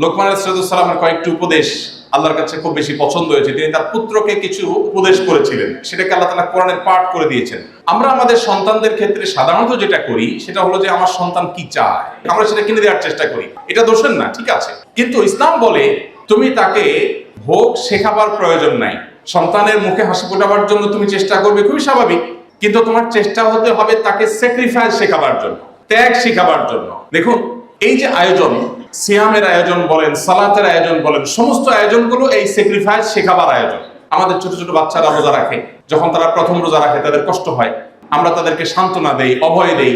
লোকমান আলাইহিস সালামের কয়েকটি উপদেশ আল্লাহর কাছে খুব বেশি পছন্দ হয়েছে। তিনি তার পুত্রকে কিছু উপদেশ করেছিলেন, সেটাকে আল্লাহ তাআলা কোরআনের পাঠ করে দিয়েছেন। আমরা আমাদের সন্তানদের ক্ষেত্রে সাধারণত যেটা করি সেটা হলো যে আমার সন্তান কি চায় আমরা সেটা কিনে দেওয়ার চেষ্টা করি। এটা দোষের না, ঠিক আছে, কিন্তু ইসলাম বলে তুমি তাকে ভোগ শেখাবার প্রয়োজন নাই। সন্তানের মুখে হাসি ফোটাবার জন্য তুমি চেষ্টা করবে, খুবই স্বাভাবিক, কিন্তু তোমার চেষ্টা হতে হবে তাকে স্যাক্রিফাইস শেখাবার জন্য, ত্যাগ শেখাবার জন্য। দেখুন, এই যে আয়োজন, সিয়ামের আয়োজন বলেন, সালাতের আয়োজন বলেন, সমস্ত আয়োজনগুলো এই স্যাক্রিফাইস শেখাবার আয়োজন। আমাদের ছোট ছোট বাচ্চারা রোজা রাখে, যখন তারা প্রথম রোজা রাখে তাদের কষ্ট হয়, আমরা তাদেরকে সান্ত্বনা দেই, অভয় দেই।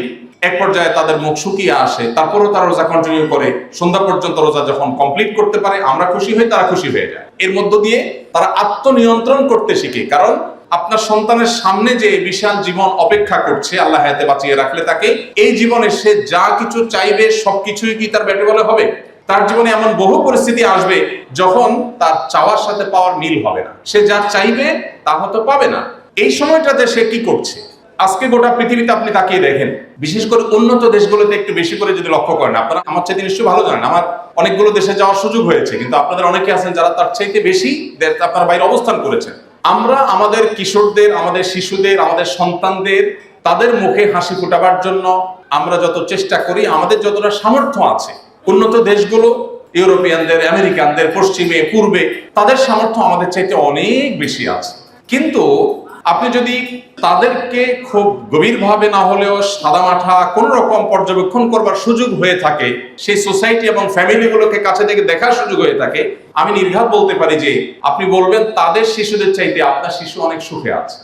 এক পর্যায়ে তাদের মুখ শুকিয়ে আসে, তারপরেও তারা রোজা কন্টিনিউ করে, সন্ধ্যা পর্যন্ত রোজা যখন কমপ্লিট করতে পারে আমরা খুশি হই, তারা খুশি হয়ে যায়। এর মধ্য দিয়ে তারা আত্মনিয়ন্ত্রণ করতে শিখে। কারণ আপনার সন্তানের সামনে যে বিশাল জীবন অপেক্ষা করছে, আল্লাহ হায়াতে বাঁচিয়ে রাখলে তাকে, এই জীবনে সে যা কিছু চাইবে সবকিছুই কি তার ব্যাটে বলে হবে? তার জীবনে এমন বহু পরিস্থিতি আসবে যখন তার চাওয়ার সাথে পাওয়ার মিল হবে না, সে যা চাইবে তা হয়তো পাবে না। এই সময়টাতে সে কি করছে? আজকে গোটা পৃথিবীতে আপনি তাকিয়ে দেখেন, বিশেষ করে উন্নত দেশগুলোতে একটু বেশি করে যদি লক্ষ্য করেন, আপনারা আমার চাইতে নিশ্চয়ই ভালো জানেন, আমার অনেকগুলো দেশে যাওয়ার সুযোগ হয়েছে, কিন্তু আপনাদের অনেকে আছেন যারা তার চাইতে বেশি আপনার বাইরে অবস্থান করেছেন। আমরা আমাদের কিশোরদের, আমাদের শিশুদের, আমাদের সন্তানদের তাদের মুখে হাসি ফোটাবার জন্য আমরা যত চেষ্টা করি, আমাদের যতটা সামর্থ্য আছে, উন্নত দেশগুলো, ইউরোপিয়ানদের, আমেরিকানদের, পশ্চিমে, পূর্বে, তাদের সামর্থ্য আমাদের চাইতে অনেক বেশি আছে। কিন্তু আপনি যদি তাদেরকে খুব গভীরভাবে না হলেও সাদামাঠা কোন রকম পর্যবেক্ষণ করবার সুযোগ হয়ে থাকে, সেই সোসাইটি এবং ফ্যামিলিগুলোকে কাছে থেকে দেখার সুযোগ হয়ে থাকে, আমি নির্ঘাত বলতে পারি যে আপনি বলবেন তাদের শিশুদের চাইতে আপনার শিশু অনেক সুখে আছে।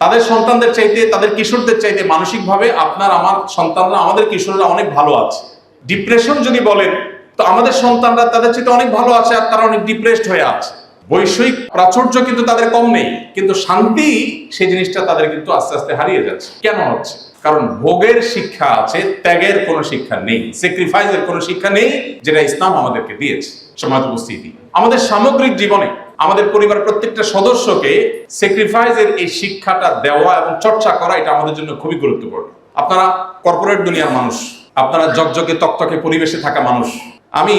তাদের সন্তানদের চাইতে, তাদের কিশোরদের চাইতে মানসিকভাবে আপনার, আমার সন্তানরা, আমাদের কিশোররা অনেক ভালো আছে। ডিপ্রেশন যদি বলেন তো আমাদের সন্তানরা তাদের চাইতে অনেক ভালো আছে, আর তারা অনেক ডিপ্রেসড হয়ে আছে। বৈষয়িক প্রাচুর্য কিন্তু তাদের কম নেই, কিন্তু শান্তি, সেই জিনিসটা তাদের কিন্তু আস্তে আস্তে হারিয়ে যাচ্ছে। কেন হচ্ছে? কারণ ভোগের শিক্ষা আছে, ত্যাগের কোনো শিক্ষা নেই, স্যাক্রিফাইসের কোনো শিক্ষা নেই, যেটা ইসলাম আমাদেরকে দিয়েছে। সম্মানিত উপস্থিতি, আমাদের সামগ্রিক জীবনে আমাদের পরিবার প্রত্যেকটা সদস্যকে স্যাক্রিফাইসের এই শিক্ষাটা দেওয়া এবং চর্চা করা, এটা আমাদের জন্য খুবই গুরুত্বপূর্ণ। আপনারা কর্পোরেট দুনিয়ার মানুষ, আপনারা জকজকে তকতকে পরিবেশে থাকা মানুষ। আমি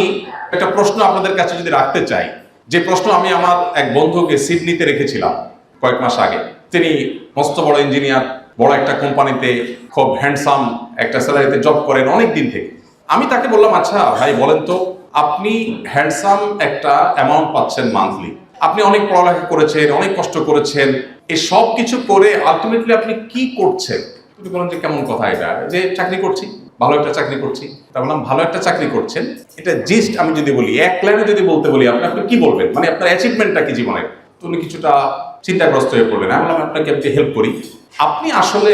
একটা প্রশ্ন আপনাদের কাছে যদি রাখতে চাই, যে প্রশ্ন আমি আমার এক বন্ধুকে সিডনিতে রেখেছিলাম কয়েক মাস আগে। তিনি মস্ত বড় ইঞ্জিনিয়ার, বড় একটা কোম্পানিতে খুব হ্যান্ডসাম একটা স্যালারিতে জব করেন অনেক দিন থেকে। আমি তাকে বললাম, আচ্ছা ভাই বলেন তো, আপনি হ্যান্ডসাম একটা অ্যামাউন্ট পাচ্ছেন মান্থলি, আপনি অনেক পড়ালেখা করেছেন, অনেক কষ্ট করেছেন, এই সব কিছু করে আলটিমেটলি আপনি কি করছেন? তুমি বলেন যে কেমন কথা এটা, যে চাকরি করছি, ভালো একটা চাকরি করছি। তা বললাম, ভালো একটা চাকরি করছেন, এটা জিস্ট আমি যদি বলি, এক লাইনে যদি বলতে বলি, আপনি কি বলবেন? মানে আপনার অ্যাচিভমেন্টটা কি জীবনে? তো উনি কিছুটা চিন্তাগ্রস্ত হয়ে পড়লেন। আমি বললাম, আপনাকে আমি হেল্প করি। আপনি আসলে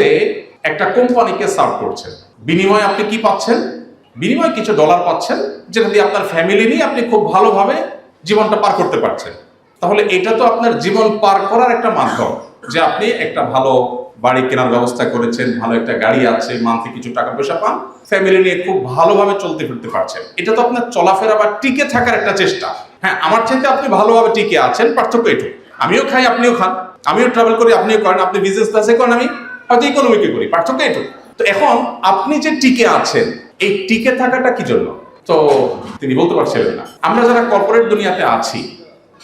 একটা কোম্পানিকে সার্ভ করছেন, বিনিময়ে আপনি কি পাচ্ছেন? বিনিময়ে কিছু ডলার পাচ্ছেন, যেটা দিয়ে আপনার ফ্যামিলি নিয়ে আপনি খুব ভালোভাবে জীবনটা পার করতে পারছেন। তাহলে এটা তো আপনার জীবন পার করার একটা মাধ্যম, যে আপনি একটা ভালো বাড়ি কেনার ব্যবস্থা করেছেন, ভালো একটা গাড়ি আছে, মান্থলি কিছু টাকা পয়সা পান, ফ্যামিলি নিয়ে খুব ভালোভাবে চলতে ফিরতে পারছেন। এটা তো আপনার চলাফেরা বা টিকে থাকার একটা চেষ্টা। হ্যাঁ, আমার চাইতে আপনি ভালোভাবে টিকে আছেন, পার্থক্য এটু। আমিও খাই, আপনিও খান, আমিও ট্রাভেল করি, আপনিও করেন, আপনি বিজনেস ক্লাসে করেন, আমি হয়তো ইকোনমিকে করি, পার্থক্য এটু। তো এখন আপনি যে টিকে আছেন, এই টিকে থাকাটা কি জন্য? তো তিনি বলতে পারছিলেন না। আমরা যারা কর্পোরেট দুনিয়াতে আছি,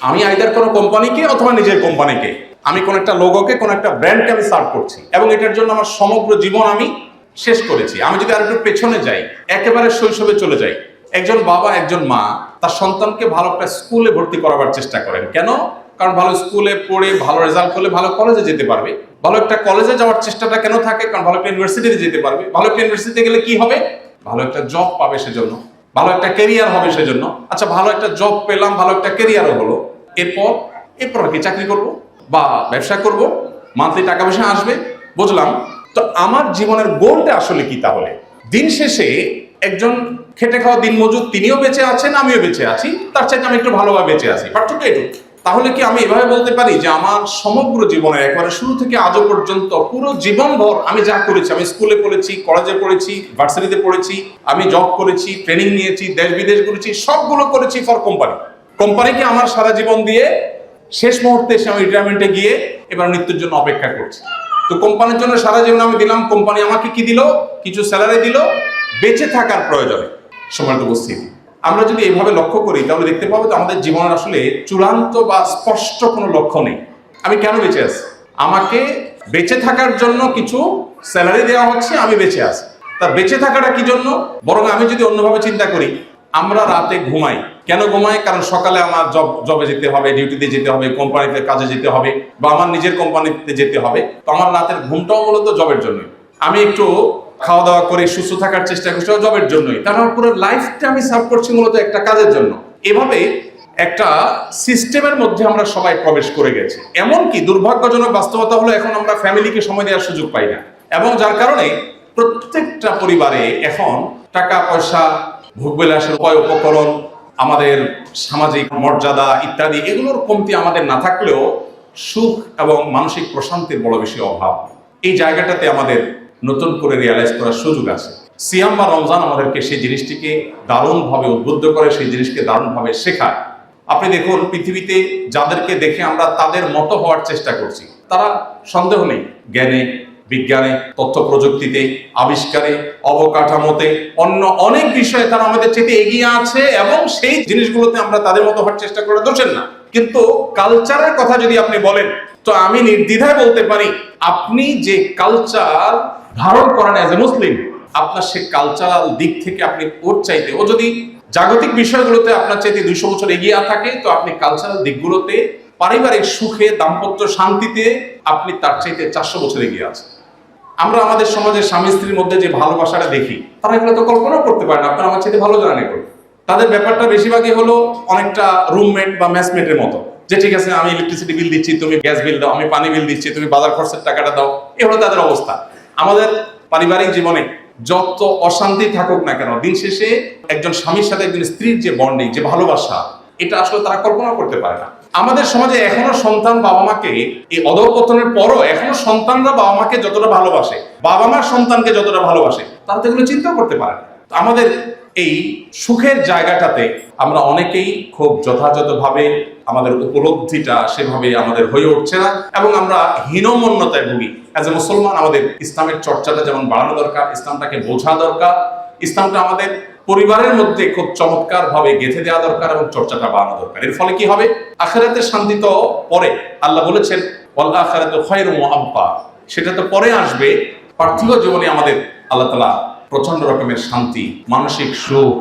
আমি আইদার কোনো কোম্পানিকে অথবা নিজের কোম্পানিকে, আমি কোন একটা লোগোকে, কোন একটা ব্র্যান্ডকে আমি সার্ভ করছি, এবং এটার জন্য আমার সমগ্র জীবন আমি শেষ করেছি। আমি যদি আর একটু পেছনে যাই, একেবারে শৈশবে চলে যাই, একজন বাবা, একজন মা তার সন্তানকে ভালো একটা স্কুলে ভর্তি করাবার চেষ্টা করেন। কেন? কারণ ভালো স্কুলে পড়ে ভালো রেজাল্ট করলে ভালো কলেজে যেতে পারবে। ভালো একটা কলেজে যাওয়ার চেষ্টাটা কেন থাকে? কারণ ভালো একটা ইউনিভার্সিটিতে যেতে পারবে। ভালো একটা ইউনিভার্সিটিতে গেলে কি হবে? ভালো একটা জব পাবে, সেজন্য ভালো একটা ক্যারিয়ার হবে সেজন্য। আচ্ছা, ভালো একটা জব পেলাম, ভালো একটা ক্যারিয়ারও হলো, এরপর কি চাকরি করব বা ব্যবসা করব, মান্থলি টাকা পয়সা আসবে, বুঝলাম। তো আমার জীবনের গোলটা আসলে কি? তাহলে দিন শেষে একজন খেটে খাওয়া দিন মজুর, তিনিও বেঁচে আছেন, আমিও বেঁচে আছি, তার চাইতে আমি একটু ভালোভাবে বেঁচে আছি, পার্থক্য এটুকু। তাহলে কি আমি এভাবে বলতে পারি যে আমার সমগ্র জীবনের একেবারে শুরু থেকে আজও পর্যন্ত পুরো জীবনভর আমি যা করেছি, আমি স্কুলে পড়েছি, কলেজে পড়েছি, ভার্সিটিতে পড়েছি, আমি জব করেছি, ট্রেনিং নিয়েছি, দেশ বিদেশ করেছি, সবগুলো করেছি ফর কোম্পানিকে আমার সারা জীবন দিয়ে শেষ মুহূর্তে এসে আমি রিটায়ারমেন্টে গিয়ে এবার মৃত্যুর জন্য অপেক্ষা করছি। তো কোম্পানির জন্য সারা জীবন আমি দিলাম, কোম্পানি আমাকে কি দিল? কিছু স্যালারি দিল বেঁচে থাকার প্রয়োজনে। সম্মানিত উপস্থিতি, আমরা যদি এইভাবে লক্ষ্য করি তাহলে দেখতে পাবো যে আমাদের জীবনের আসলে চূড়ান্ত বা স্পষ্ট কোনো লক্ষ্য নেই। আমি কেন বেঁচে আছি? আমাকে বেঁচে থাকার জন্য কিছু স্যালারি দেওয়া হচ্ছে, আমি বেঁচে আছি। তা বেঁচে থাকাটা কি জন্য? বরং আমি যদি অন্যভাবে চিন্তা করি, আমরা রাতে ঘুমাই। কেন ঘুমাই? কারণ সকালে আমার জবে যেতে হবে, ডিউটিতে যেতে হবে, কোম্পানিতে কাজে যেতে হবে, বা আমার নিজের কোম্পানিতে যেতে হবে। তো আমার রাতের ঘুমটাও মূলত জবের জন্য। আমি একটু খাওয়া দাওয়া করে সুস্থ থাকার চেষ্টা করছি জবের জন্যই। তার পুরো লাইফটা আমি সার্ভ করছি মূলত একটা কাজের জন্য। এভাবে একটা সিস্টেমের মধ্যে আমরা সবাই প্রবেশ করে গেছি। এমনকি দুর্ভাগ্যজনক বাস্তবতা হলো এখন আমরা ফ্যামিলিকে সময় দেওয়ার সুযোগ পাই না, এবং যার কারণে প্রত্যেকটা পরিবারে এখন টাকা পয়সা, ভোগবিলাসের উপায় উপকরণ, আমাদের সামাজিক মর্যাদা ইত্যাদি এগুলোর কমতি আমাদের না থাকলেও সুখ এবং মানসিক প্রশান্তির বড় বেশি অভাব। এই জায়গাটাতে আমাদের নতুন করে রিয়ালাইজ করার সুযোগ আছে। সিয়াম বা রমজান আমাদেরকে সেই জিনিসটিকে দারুণভাবে উদ্বুদ্ধ করে, সেই জিনিসকে দারুণভাবে শেখায়। আপনি দেখুন, পৃথিবীতে যাদেরকে দেখে আমরা তাদের মতো হওয়ার চেষ্টা করছি, তারা সন্দেহ নেই জ্ঞানে, বিজ্ঞানে, তথ্য প্রযুক্তিতে, আবিষ্কারে, অবকাঠামোতে, অন্য অনেক বিষয়ে তারা আমাদের চেয়ে এগিয়ে আছে, এবং সেই জিনিসগুলোতে আমরা তাদের মতো হওয়ার চেষ্টা করে দোষেন না। কিন্তু কালচারের কথা যদি আপনি বলেন, তো আমি নির্দ্বিধায় বলতে পারি, আপনি যে কালচার ধারণ করেন অ্যাজ এ মুসলিম, আপনার সে কালচারাল দিক থেকে আপনি ওর চাইতে, ও যদি জাগতিক বিষয়গুলোতে আপনার চাইতে 200 বছর এগিয়ে থাকে, তো আপনি কালচারাল দিকগুলোতে, পারিবারিক সুখে, দাম্পত্য শান্তিতে আপনি তার চাইতে 400 বছর এগিয়ে আছেন। আমরা আমাদের সমাজের স্বামী স্ত্রীর মধ্যে যে ভালোবাসাটা দেখি, তারা এগুলো তো কল্পনাও করতে পারে না আপনার আমার চাইতে ভালো জানেন এগুলো। তাদের ব্যাপারটা বেশিরভাগই হলো অনেকটা রুমমেট বা ম্যাচমেটের মতো, যে ঠিক আছে আমি ইলেকট্রিসিটি বিল দিচ্ছি, তুমি গ্যাস বিল দাও, আমি পানি বিল দিচ্ছি, তুমি বাজার খরচের টাকাটা দাও। এ হলো তাদের অবস্থা। আমাদের পারিবারিক জীবনে যত অশান্তি থাকুক না কেন, দিন শেষে একজন স্বামীর সাথে একজন স্ত্রীর যে বন্ডিং, যে ভালোবাসা, এটা আসলে তারা কল্পনা করতে পারে না। আমাদের সমাজে এখনো সন্তান বাবা মাকে, এই অধঃপতনের পরও এখনো সন্তানরা বাবা মাকে যতটা ভালোবাসে, বাবা মা সন্তানকে যতটা ভালোবাসে, তারা তো এগুলো চিন্তা করতে পারে না। আমাদের এই সুখের জায়গাটাতে আমরা অনেকেই খুব যথাযথভাবে আমাদের উপলব্ধিটা সেভাবে আমাদের হয়ে উঠছে না, এবং আমরা হীনমন্যতায় ভুগি। অ্যাজ এ মুসলমান আমাদের ইসলামের চর্চাটা যেমন বাড়ানো দরকার, ইসলামটাকে বোঝা দরকার, ইসলামটা আমাদের পরিবারের মধ্যে খুব চমৎকার ভাবে গেঁথে দেওয়া দরকার, এবং চর্চাটা বাড়ানো দরকার। এর ফলে কি হবে? আখিরাতের শান্তি তো পরে, আল্লাহ বলেছেন ওয়াল আখিরাতু খায়রুম ওয়া আবকা, সেটা তো পরে আসবে। পার্থিব জীবনে আমাদের আল্লাহ তাআলা প্রচন্ড রকমের শান্তি, মানসিক সুখ,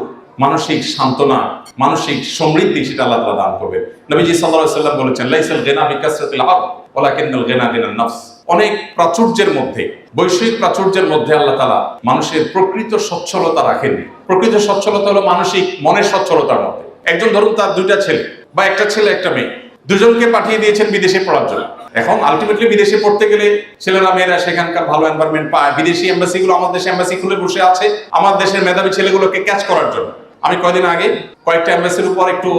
মানসিক সান্ত্বনা, মানসিক সমৃদ্ধি সেটা আল্লাহ তাআলা দান করবেন। নবীজি সাল্লাল্লাহু আলাইহি ওয়াসাল্লাম বলেছেন লাইসাল গিনা বিকাসরাতিল আরদ ওয়ালাকিন্নাল গিনা গিনান নফস। অনেক প্রাচুর্যের মধ্যে, বৈশ্বিক প্রাচুর্যের মধ্যে আল্লাহ তাআলা মানুষের প্রকৃত সচ্ছলতা রাখেননি। প্রকৃত সচ্ছলতা হলো মানসিক মনের সচ্ছলতার মধ্যে। একজন ধরুন তার 2টা ছেলে বা একটা ছেলে একটা মেয়ে, দুজনকে পাঠিয়ে দিয়েছেন বিদেশে পড়ার জন্য। এখন আলটিমেটলি বিদেশে পড়তে গেলে ছেলেরা মেয়েরা সেখানকার ভালো এনভায়রনমেন্ট পায়। বিদেশি এম্বাসিগুলো, আমাদের দেশে এম্বাসি খুলে বসে আছে আমার দেশের মেধাবী ছেলেগুলোকে ক্যাচ করার জন্য। আমি কয়দিন আগে কয়েকটা এম্বাসির উপর একটু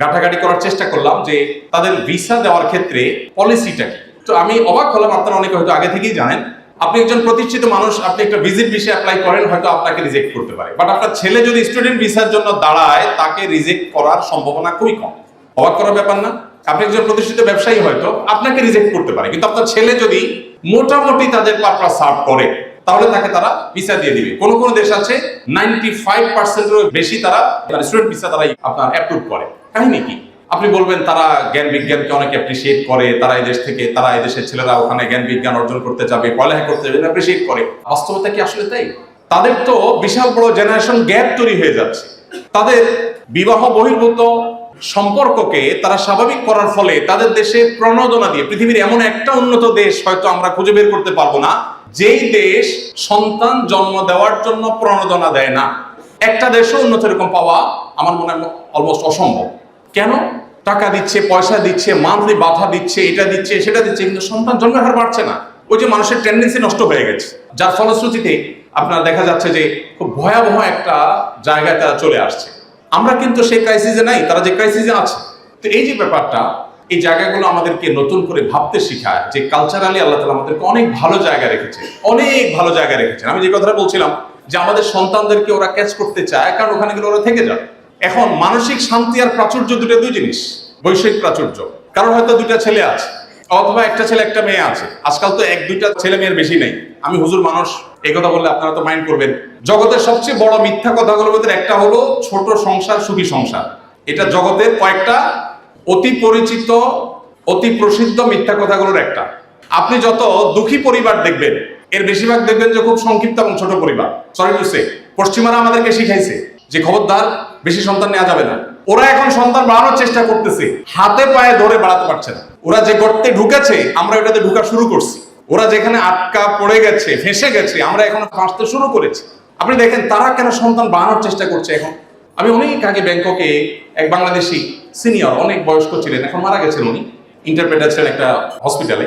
ঘাটাঘাটি করার চেষ্টা করলাম যে তাদের ভিসা দেওয়ার ক্ষেত্রে পলিসিটা কি। তো আমি অবাক হলাম, আপনারা অনেকে হয়তো আগে থেকেই জানেন, আপনি একজন প্রতিষ্ঠিত মানুষ, আপনি একটা ভিজিট ভিসা অ্যাপ্লাই করেন, হয়তো আপনাকে রিজেক্ট করতে পারে, বাট আপনার ছেলে যদি স্টুডেন্ট ভিসার জন্য দাঁড়ায়, তাকে রিজেক্ট করার সম্ভাবনা খুবই কম। অবাক করার ব্যাপার না? আপনি একজন প্রতিষ্ঠিত ব্যবসায়ী, হয়তো আপনাকে রিজেক্ট করতে পারে, কিন্তু আপনার ছেলে যদি মোটামুটি তাদের পারপাস সার্ভ করে, তাহলে তাকে তারা ভিসা দিয়ে দিবে। কোন কোন দেশ আছে 95%-এরও বেশি তারা স্টুডেন্ট ভিসা তারাই আপনার অ্যাপ্রুভ করে। কাহিনী কি? আপনি বলবেন তারা জ্ঞান বিজ্ঞানকে অনেক অ্যাপ্রিসিয়েট করে, তারা এই দেশ থেকে, তারা এই দেশের ছেলেরা ওখানে জ্ঞান বিজ্ঞান অর্জন করতে যাবে, পড়ালেখা করতে যাবে, অ্যাপ্রিসিয়েট করে। বাস্তবতা কি আসলে তাই? তাদের তো বিশাল বড় জেনারেশন গ্যাপ তৈরি হয়ে যাচ্ছে। তাদের বিবাহ বহির্ভূত সম্পর্ককে তারা স্বাভাবিক করার ফলে তাদের দেশে প্রণোদনা দিয়ে, পৃথিবীর এমন একটা উন্নত দেশ হয়তো আমরা খুঁজে বের করতে পারবো না যেই দেশ সন্তান জন্ম দেওয়ার জন্য প্রণোদনা দেয় না। একটা দেশও উন্নত এরকম পাওয়া আমার মনে হয় অলমোস্ট অসম্ভব। কেন? টাকা দিচ্ছে, পয়সা দিচ্ছে, মান্থলি বাধা দিচ্ছে, এটা দিচ্ছে, সেটা দিচ্ছে, কিন্তু সন্তান জন্মের হার বাড়ছে না। ওই যে মানুষের টেন্ডেন্সি নষ্ট হয়ে গেছে, যার ফলশ্রুতিতে আপনার দেখা যাচ্ছে যে খুব ভয়াবহ একটা জায়গায় তারা চলে আসছে। আমরা কিন্তু সেই ক্রাইসিসে নাই, তারা যে ক্রাইসিসে আছে। তো এই যে ব্যাপারটা, এই জায়গাগুলো আমাদেরকে নতুন করে ভাবতে শেখায় যে কালচারালি আল্লাহ তাআলা আমাদেরকে অনেক ভালো জায়গায় রেখেছে, অনেক ভালো জায়গায় রেখেছেন। আমি যে কথাটা বলছিলাম যে আমাদের সন্তানদেরকে ওরা ক্যাচ করতে চায়, কারণ ওখানে গেলে ওরা থেকে যায়। এখন মানসিক শান্তি আর প্রাচুর্য দুই জিনিস। বৈষয়িক প্রাচুর্য, কারণ হয়তো 2টা ছেলে আছে, অথবা একটা ছেলে একটা মেয়ে আছে। আজকাল তো 1-2টা ছেলে মেয়ের বেশি নেই। আমি হুজুর মানুষ, এই কথা বললে আপনারা তো মাইন্ড করবেন। জগতের সবচেয়ে বড় মিথ্যা কথাগুলোর মধ্যে একটা হলো ছোট সংসার সুখী সংসার। এটা জগতের কয়েকটা অতি পরিচিত অতি প্রসিদ্ধ মিথ্যা কথাগুলোর একটা। আপনি যত দুঃখী পরিবার দেখবেন এর বেশিরভাগ দেখবেন যে খুব সংক্ষিপ্ত এবং ছোট পরিবার। সরি টু সে, পশ্চিমারা আমাদেরকে শিখাইছে যে খবরদার বেশি সন্তান নেওয়া যাবে না। ওরা এখন সন্তান বাড়ানোর চেষ্টা করতেছে, হাতে পায়ে ধরে বাড়াতে পারছে না। ওরা যে গর্তে ঢুকেছে আমরা ওটাতে ঢুকা শুরু করছি। ওরা যেখানে আটকা পড়ে গেছে, ফেঁসে গেছে, আমরা এখন ফাঁসতে শুরু করেছি। আপনি দেখেন তারা কেন সন্তান বাড়ানোর চেষ্টা করছে এখন। আমি অনেক আগে ব্যাংককে এক বাংলাদেশি সিনিয়র, অনেক বয়স্ক ছিলেন, এখন মারা গেছেন উনি, ইন্টারপ্রেটার ছিলেন একটা হসপিটালে।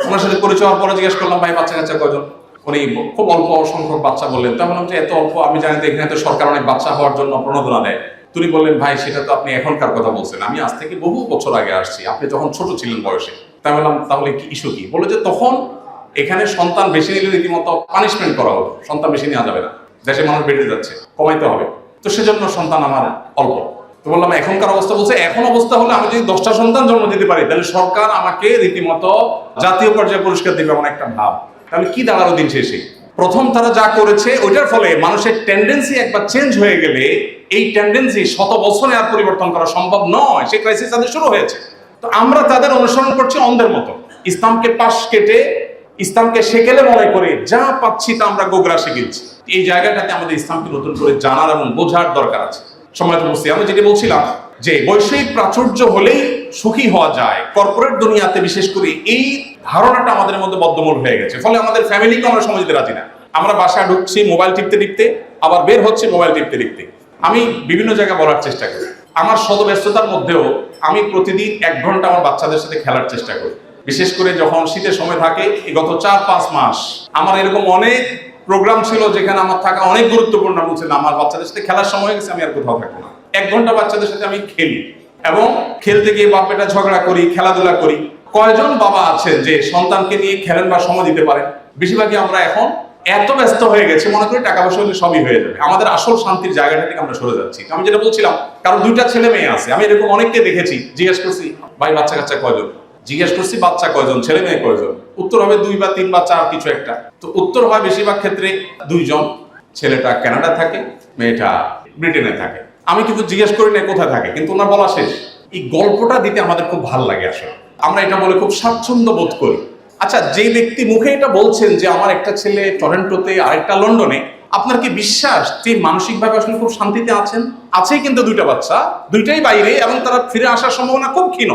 ওনার সাথে পরিচয় হওয়ার পরে জিজ্ঞেস করলাম, ভাই বাচ্চা কাচ্চা কয়জন? উনি খুব অল্প সংখ্যক বাচ্চা বললেন। তখন বললাম যে এত অল্প, আমি জানি তো এখানে তো সরকার অনেক বাচ্চা হওয়ার জন্য প্রণোদনা দেয়। তিনি বললেন, ভাই সেটা তো আপনি এখনকার কথা বলছেন, আমি আজ থেকে বহু বছর আগে আসছি, আপনি যখন ছোট ছিলেন বয়সে। তাই বললাম তাহলে কি ইস্যু কি? বলে যে তখন এখানে সন্তান বেশি নিলে রীতিমতো পানিশমেন্ট করা হতো, সন্তান বেশি নেওয়া যাবে না, দেশে মানুষ বেড়ে যাচ্ছে, কমাইতে হবে, তো সেজন্য সন্তান আমার অল্প। তো বললাম এখনকার অবস্থা? বলছে এখন অবস্থা হলে আমি যদি 10টা সন্তান জন্ম দিতে পারি তাহলে সরকার আমাকে রীতিমতো জাতীয় পর্যায়ে পুরস্কার দিবে, এমন একটা ভাব। তাহলে কি দাঁড়ালো দিন শেষে? প্রথম তারা যা করেছে ওইটার ফলে মানুষের টেন্ডেন্সি একবার চেঞ্জ হয়ে গেলে এই টেন্ডেন্সি শত বছরে আর পরিবর্তন করা সম্ভব নয়। সেই ক্রাইসিস তাদের শুরু হয়েছে। তো আমরা তাদের অনুসরণ করছি অন্ধের মতো, ইসলামকে পাশ কেটে, ইসলামকে সেকেলে মনে করে যা পাচ্ছি তা আমরা গোগরা শিখেছি। এই জায়গাটাতে আমাদের ইসলামকে নতুন করে জানার এবং বোঝার দরকার আছে। সময় তো বুঝছি, আমি যেটা বলছিলাম যে বৈষয়িক প্রাচুর্য হলেই সুখী হওয়া যায়, কর্পোরেট দুনিয়াতে বিশেষ করে এই ধারণাটা আমাদের মধ্যে বদ্ধমূল হয়ে গেছে। ফলে আমাদের ফ্যামিলিকে আমরা সময় দিতে রাজি না। আমরা বাসায় ঢুকছি মোবাইল টিপতে টিপতে, আবার বের হচ্ছে মোবাইল টিপতে টিপতে। আমি বিভিন্ন জায়গায় বলার চেষ্টা করি, আমার শত ব্যস্ততার মধ্যেও আমি প্রতিদিন 1 ঘন্টা আমার বাচ্চাদের সাথে খেলার চেষ্টা করি। বিশেষ করে যখন শীতের সময় থাকে, এই গত 4-5 মাস আমার এরকম অনেক প্রোগ্রাম ছিল যেখানে আমার থাকা অনেক গুরুত্বপূর্ণ বলছিল। আমার বাচ্চাদের সাথে খেলার সময় গেছে, আমি আর কোথাও থাকবো না। 1 ঘন্টা বাচ্চাদের সাথে আমি খেলি এবং খেলতে গিয়ে বাপ বেটা ঝগড়া করি, খেলাধুলা করি। কয়জন বাবা আছেন যে সন্তানকে নিয়ে খেলেন বা সময় দিতে পারেন? বেশিরভাগই আমরা এখন এত ব্যস্ত হয়ে গেছে, মনে করি টাকা পয়সা হলে সবই হয়ে যাবে। আমাদের আসল শান্তির জায়গাটা থেকে আমরা সরে যাচ্ছি। আমি যেটা বলছিলাম, কারণ 2টা ছেলে মেয়ে আছে, আমি এরকম অনেককে দেখেছি। জিজ্ঞেস করছি, ভাই বাচ্চা কাচ্চা কয়জন? জিজ্ঞেস করছি বাচ্চা কয়জন, ছেলে মেয়ে কয়জন? উত্তর হবে 2 বা 3 বা 4 কিছু একটা। তো উত্তর হয় বেশিরভাগ ক্ষেত্রে 2 জন। ছেলেটা কানাডা থাকে, মেয়েটা ব্রিটেনে থাকে। আমি কিন্তু জিজ্ঞেস করি না কোথায় থাকে, কিন্তু ওনার বলা শেষ। এই গল্পটা দিতে আমাদের খুব ভালো লাগে। আসলে আমরা এটা বলে খুব স্বাচ্ছন্দ্য বোধ করি। আচ্ছা, যে ব্যক্তি মুখে এটা বলছেন যে আমার একটা ছেলে টরন্টোতে আরেকটা লন্ডনে, আপনার কি বিশ্বাস যে মানসিকভাবে আসলে খুব শান্তিতে আছেন? আছেই কিন্তু 2টা বাচ্চা, 2টাই বাইরে, এবং তারা ফিরে আসার সম্ভাবনা খুব ক্ষীণ।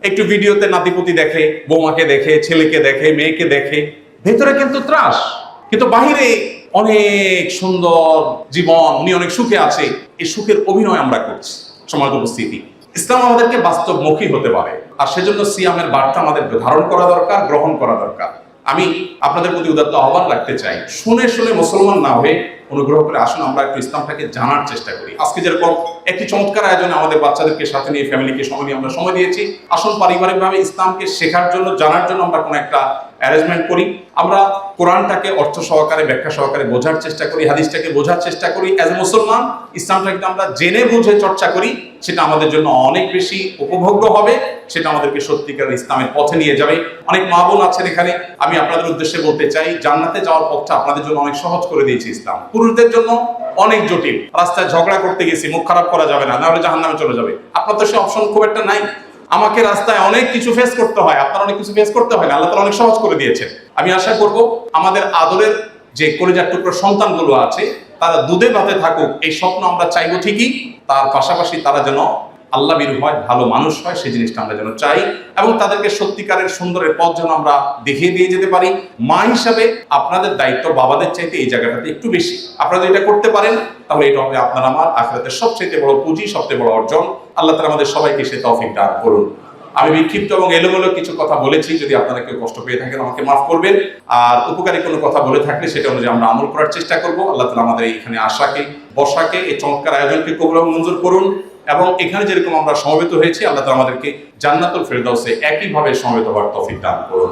একটু ভিডিওতে নাতিপুতি দেখে, বৌমাকে দেখে, ছেলেকে দেখে, মেয়েকে দেখে, ভেতরে কিন্তু ত্রাস, কিন্তু বাহিরে অনেক সুন্দর জীবন, উনি অনেক সুখে আছে। এই সুখের অভিনয় আমরা করছি। সমাজ উপস্থিতি, ইসলাম আমাদেরকে বাস্তবমুখী হতে পারে, আর সেজন্য সিয়ামের বার্তা আমাদের ধারণ করা দরকার, গ্রহণ করা দরকার। আমি আপনাদের প্রতি উদাত্ত আহ্বান রাখতে চাই, শুনে শুনে মুসলমান না হয়ে অনুগ্রহ করে আসুন আমরা একটু ইসলামটাকে জানার চেষ্টা করি। আজকে যেরকম একটি চমৎকার আয়োজনে আমাদের বাচ্চাদেরকে সাথে নিয়ে ফ্যামিলিকে সময় নিয়ে আমরা সময় দিয়েছি, আসুন পারিবারিকভাবে ইসলামকে শেখার জন্য, জানার জন্য আমরা কোনো একটা অ্যারেঞ্জমেন্ট করি। আমরা কোরআনটাকে অর্থ সহকারে, ব্যাখ্যা সহকারে বোঝার চেষ্টা করি, হাদিসটাকে বোঝার চেষ্টা করি। অ্যাজ এ মুসলমান ইসলামটাকে আমরা জেনে বুঝে চর্চা করি, সেটা আমাদের জন্য অনেক বেশি উপভোগ্য হবে। সেটা আমাদেরকে সত্যিকার ইসলামের পথে নিয়ে যাবে। অনেক মা বোন আছেন এখানে, আমি আপনাদের উদ্দেশ্যে বলতে চাই, জান্নাতে যাওয়ার পথটা আপনাদের জন্য অনেক সহজ করে দিয়েছে ইসলাম। পুরুষদের জন্য অনেক জটিল। রাস্তায় ঝগড়া করতে গেছি, মুখ খারাপ করা যাবে না, নাহলে জাহান্নামে চলে যাবে। আপনার তো সে অপশন খুব একটা নাই। আমাকে রাস্তায় অনেক কিছু ফেস করতে হয়, আপনার অনেক কিছু ফেস করতে হয় না, আল্লাহ তাআলা অনেক সহজ করে দিয়েছেন। আমি আশা করব আমাদের আদরের যে কলিজার টুকরো সন্তানগুলো আছে তারা দুধে ভাতে থাকুক, এই স্বপ্ন আমরা চাইবো ঠিকই। তার পাশাপাশি তারা যেন আল্লাহ বীর হয়, ভালো মানুষ হয়, সেই জিনিসটা আমরা যেন চাই, এবং তাদেরকে সত্যিকারের সুন্দরের পথ যেন আমরা দেখিয়ে দিয়ে যেতে পারি। মা হিসাবে আপনাদের দায়িত্ব বাবাদের চাইতে এই জায়গাটাতে একটু বেশি। আপনারা এটা করতে পারেন তাহলে এটা হবে আপনার আমার আখিরাতের সবচেয়ে বড় পুঁজি, সবচেয়ে বড় অর্জন। আল্লাহ তাআলা আমাদের সবাইকে সে তৌফিক দান করুন। আমি বিক্ষিপ্ত এবং এলোমেলো কিছু কথা বলেছি, যদি আপনারা কেউ কষ্ট পেয়ে থাকেন আমাকে মাফ করবেন। আর উপকারী কোনো কথা বলে থাকলে সেটা অনুযায়ী আমরা আমল করার চেষ্টা করব। আল্লাহ তাআলা আমাদের এখানে আশাকে, বসাকে, এই চমৎকার আয়োজনকে কবুল এবং মঞ্জুর করুন, এবং এখানে যেরকম আমরা সমবেত হয়েছি আল্লাহ তাআলা আমাদেরকে জান্নাতুল ফেরদাউসে একইভাবে সমবেত হওয়ার তৌফিক দান করুন।